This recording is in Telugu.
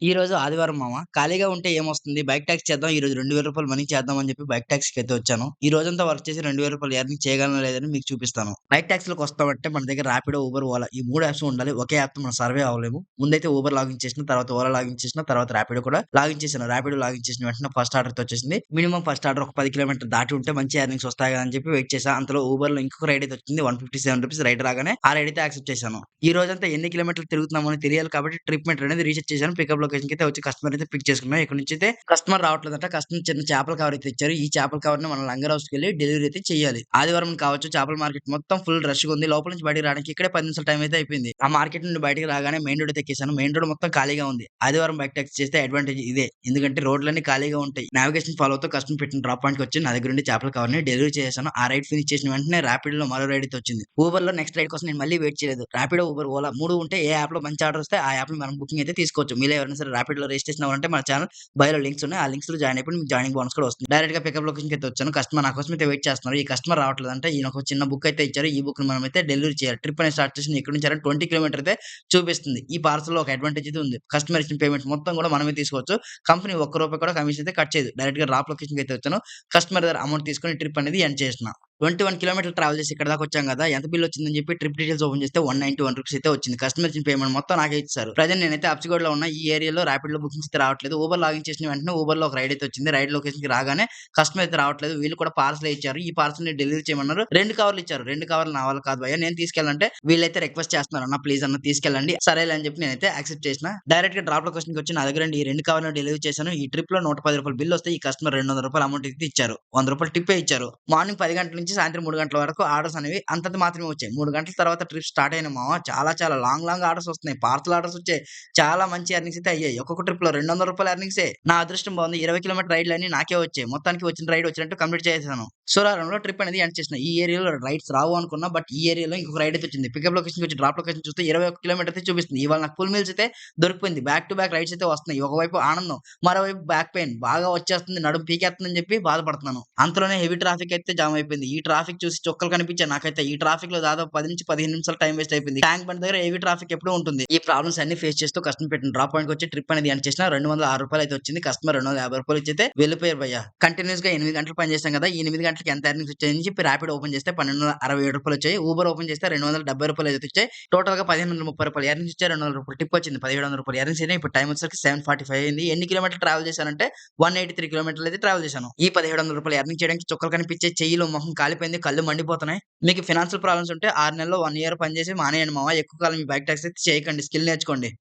ఈ రోజు ఆదివారం మామ. ఖాళీగా ఉంటే ఏమొస్తుంది? బైక్ టాక్సీ చేద్దాం. ఈరోజు రూ. 2000 మనీ చేద్దాం అని చెప్పి బైక్ టాక్సీకైతే వచ్చాను. ఈ రోజంతా వర్క్ చేసి రూ. 2000 ఎర్నింగ్ చేయగలనా లేదని మీకు చూపిస్తాను. బైక్ టాక్సీ‌లోకొస్తామంటే మన దగ్గర రాపిడో, ఊబర్, ఓలా ఈ 3 యాప్స్ ఉండాలి. ఒకే యాప్‌తో మనం సర్వే అవ్వలేము. ముందైతే ఊబర్ లాగిన్ చేసిన, తర్వాత ఓలా లాగిన్ చేసిన, తర్వాత రాపిడో కూడా లాగిన్ చేశాను. రాపిడో లాగిన్ చేసిన వెంటనే ఫస్ట్ ఆర్డర్‌తో వచ్చేసింది. మినిమమ్ ఫస్ట్ ఆర్డర్ ఒక 10 కిలోమీటర్లు దాటి ఉంటే మంచి ఎర్నింగ్స్ వస్తాయి కదా అని చెప్పి వెయిట్ చేశా. అంతలో ఊబర్‌లో ఇంకొక రైడ్ అయితే వచ్చింది. ₹157 రైడ్ రాగానే ఆ రైడ్ అయితే యాక్సెప్ట్ చేశాను. ఈ రోజంతా ఎన్ని కిలోమీటర్లు తిరుగుతున్నామో అని తెలియాలి కాబట్టి ట్రిప్ మీటర్ అనేది రీసెట్ చేశాను. పికప్ లొకేషన్‌కి అయితే వచ్చి కస్టమర్ అయితే పిక్ చేసుకున్నాం. ఇక్కడి నుంచి అయితే కస్టమర్ రావట్లేదంట. కస్టమర్ చిన్న చేపల కవర్ అయితే ఇచ్చారు. ఈ చేపల కవర్‌ని మనం లంగర్ హౌస్‌కెళ్ళి డెలివరీ అయితే చేయాలి. ఆదివారం కావచ్చు చేపల మార్కెట్ మొత్తం ఫుల్ రష్‌గా ఉంది. లోపల నుంచి బయటికి రావడానికి ఇక్కడే 10 నిమిషాల టైం అయితే అయిపోయింది. ఆ మార్కెట్ నుండి బయటికి రాగానే మెయిన్ రోడ్ అయితే ఎక్కేసాను. మెయిన్ రోడ్ మొత్తం ఖాళీగా ఉంది. ఆదివారం బైక్ టాక్సీ చేస్తే అడ్వాంటేజ్ ఇదే. ఎందుకంటే రోడ్లన్నీ ఖాళీగా ఉంటాయి. నావిగేషన్ ఫాలో అవుతూ కస్టమర్ పెట్టిన డ్రాప్ పాయింట్‌కి వచ్చి నా దగ్గర నుండి చేపల కవర్‌ని డెలివరీ చేసేసాను. ఆ రైడ్ ఫినిష్ చేసిన వెంటనే రాపిడోలో మరో రైడ్ అయితే వచ్చింది. ఊబర్‌లో నెక్స్ట్ రైడ్ కోసం నేను మళ్ళీ వెయిట్ చేయలేదు. రాపిడో, ఊబర్, ఓలా 3 ఉంటే ఏ యాప్‌లో మంచి ఆర్డర్ వస్తే ఆ యాప్‌లో మనం బుకింగ్ అయితే తీసుకోవచ్చు. మీలో ఎవరైనా సరే రాపిడోలో రిజిస్ట్రేషన్ అవ్వాలంటే మన ఛానెల్ బయోలో లింక్స్ ఉన్నాయి. ఆ లింక్స్‌లో జాయిన్ అయిపోయి మీకు జాయినింగ్ బోనస్ కూడా వస్తుంది. డైరెక్ట్‌గా పికప్ లొకేషన్‌కి అయితే వచ్చాను. కస్టమర్ నా కోసం అయితే వెయిట్ చేస్తున్నారు. ఈ కస్టమర్ రావట్లేదంటే ఈయన ఒక చిన్న బుక్ అయితే ఇచ్చారు. ఈ బుక్‌ని మనమైతే డెలివరీ చేయాలి. ట్రిప్ అనేది స్టార్ట్ చేసింది ఎక్కడి నుంచి అంటే 20 కిలోమీటర్ అయితే చూపిస్తుంది. ఈ పార్సెల్‌లో ఒక అడ్వాంటేజ్ అయితే ఉంది. కస్టమర్ ఇచ్చిన పేమెంట్ మొత్తం కూడా మనమే తీసుకోవచ్చు. కంపెనీ ఒక్క రూపాయి కూడా కమిషన్ అయితే కట్ చేయదు. డైరెక్ట్‌గా డ్రాప్ లొకేషన్‌కి అయితే వచ్చాను. కస్టమర్ దగ్గర అమౌంట్ తీసుకొని ట్రిప్ అనేది ఎండ్ చేసిన. 21 కిలోమీటర్లు ట్రావెల్ చేసి ఇక్కడి దాకా వచ్చాం గదా! ఎంత బిల్ వచ్చిందని చెప్పి ట్రిప్ డీటెయిల్స్ ఓపెన్ చేస్తే ₹191 అయితే వచ్చింది. కస్టమర్ ఇచ్చిన పేమెంట్ మొత్తం నాకే ఇచ్చేసారు. ప్రెజెంట్ నేనైతే అబ్సిగూడలో ఉన్నా. ఈ ఏరియాలో రాపిడ్‌లో బుకింగ్స్ అయితే రావట్లేదు. ఊబర్ లాగిన్ చేసిన వెంటనే ఊబర్‌లో ఒక రైడ్ అయితే వచ్చింది. రైడ్ లొకేషన్‌కి రాగానే కస్టమర్ అయితే రావట్లేదు. వీళ్ళు కూడా పార్సెలే ఇచ్చారు. ఈ పార్సెల్‌ని డెలివరీ చేయమన్నారు. 2 కవర్లు ఇచ్చారు. 2 కవర్లు నా వల్ల కాదు భయ్యా! నేను తీసుకెళ్ళంటే వీళ్ళైతే రిక్వెస్ట్ చేస్తున్నారు. అన్న ప్లీజ్ అన్న తీసుకెళ్ళండి. సరేలే అని చెప్పి నేనైతే యాక్సెప్ట్ చేసిన. డైరెక్ట్‌గా డ్రాప్ లొకేషన్‌కి వచ్చి నా దగ్గర నుండి ఈ 2 కవర్లు డెలివరీ చేశాను. ఈ ట్రిప్‌లో ₹110 బిల్ వస్తే ఈ కస్టమర్ ₹200 అమౌంట్ అయితే ఇచ్చారు. ₹100 టిప్పే ఇచ్చారు. మార్నింగ్ 10 గంటల నుంచి సాయంత్రం 3 గంటల వరకు ఆర్డర్స్ అనేవి అంతంత మాత్రమే వచ్చాయి. 3 గంటల తర్వాత ట్రిప్ స్టార్ట్ అయిన మామ చాలా చాలా లాంగ్ ఆర్డర్స్ వస్తున్నాయి. పార్సెల్ ఆర్డర్స్ వచ్చాయి. చాలా మంచి ఎర్నింగ్స్ అయితే అయ్యాయి. ఒక్కొక్క ట్రిప్‌లో ₹200 ఎర్నింగ్సే. నా అదృష్టం బాగుంది. 20 కిలోమీటర్ రైడ్‌లన్నీ నాకే వచ్చాయి. మొత్తానికి వచ్చిన రైడ్ వచ్చినట్టు కంప్లీట్ చేసేసాను. సోలారంలో ట్రిప్ అనేది ఎండ్ చేసిన. ఈ ఏరియాలో రైడ్స్ రావు అనుకున్నా. బట్ ఈ ఏరియాలో ఇంకొక రైడ్ అయితే వచ్చింది. పికప్ లొకేషన్‌కి వచ్చి డ్రాప్ లొకేషన్ చూస్తే 21 కిలోమీటర్ అయితే చూపిస్తుంది. ఇవాళ నాకు ఫుల్ మీల్స్ అయితే దొరికిపోయింది. బ్యాక్ టు బ్యాక్ రైడ్స్ అయితే వస్తున్నాయి. ఒకవైపు ఆనందం. మరోవైపు బ్యాక్ పెయిన్. బాగా వచ్చేస్తుంది. నడుము పీకేస్తుందని చెప్పి బాధపడుతున్నాను. అంతలోనే హెవీ ట్రాఫిక్ అయితే జామ్ అయిపోయింది. ఈ ట్రాఫిక్ చూసి చుక్కలు కనిపించాయి నాకైతే. ఈ ట్రాఫిక్‌లో దాదాపు 10-15 నిమిషాలు టైం వేస్ట్ అయిపోయింది. ట్యాంక్ బండ్ దగ్గర హెవీ ట్రాఫిక్ ఎప్పుడూ ఉంటుంది. ఈ ప్రాబ్లమ్స్ అన్ని ఫేస్ చేస్తూ కస్టమర్ పెట్టిన డ్రాప్ పాయింట్‌కి వచ్చి ట్రిప్ అనేది ఎండ్ చేసిన. ₹206 అయితే వచ్చింది. కస్టమర్ ₹250 ఇచ్చైతే వెళ్ళిపోయారు భయ్యా. కంటిన్యూయస్‌గా 8 గంటలు పని చేశాం కదా! ఈ 8 గంటలకి ఎంత ఎర్నింగ్స్ వచ్చాయని చెప్పి ర్యాపిడో ఓపెన్ చేస్తే ₹1267 వచ్చాయి. ఊబర్ ఓపెన్ చేస్తే ₹270 అయితే వచ్చాయి. టోటల్‌గా ₹1530 ఎర్నింగ్స్ వచ్చాయి. ₹200 టిప్ వచ్చింది. ₹1700 ఎర్నింగ్స్ అయినాయి. ఇప్పుడు టైమ్ వచ్చేసరికి 7:45 అయింది. ఎన్ని కిలోమీటర్లు ట్రావెల్ చేశానంటే 183 కిలోమీటర్లు అయితే ట్రావెల్ చేశాను. ఈ ₹1700 ఎర్నింగ్ చేయడానికి చుక్కలు కనిపించే చెయ్యిలు, మొహం కాలిపోయింది. కళ్ళు మండిపోతున్నాయి. మీకు ఫినాన్షియల్ ప్రాబ్లమ్స్ ఉంటే 6 నెలలు, 1 ఇయర్ పని చేసి మానేయండి మామ. ఎక్కువ కాలం ఈ బైక్ టాక్సీ అయితే చేయకండి. స్కిల్ నేర్చుకోండి.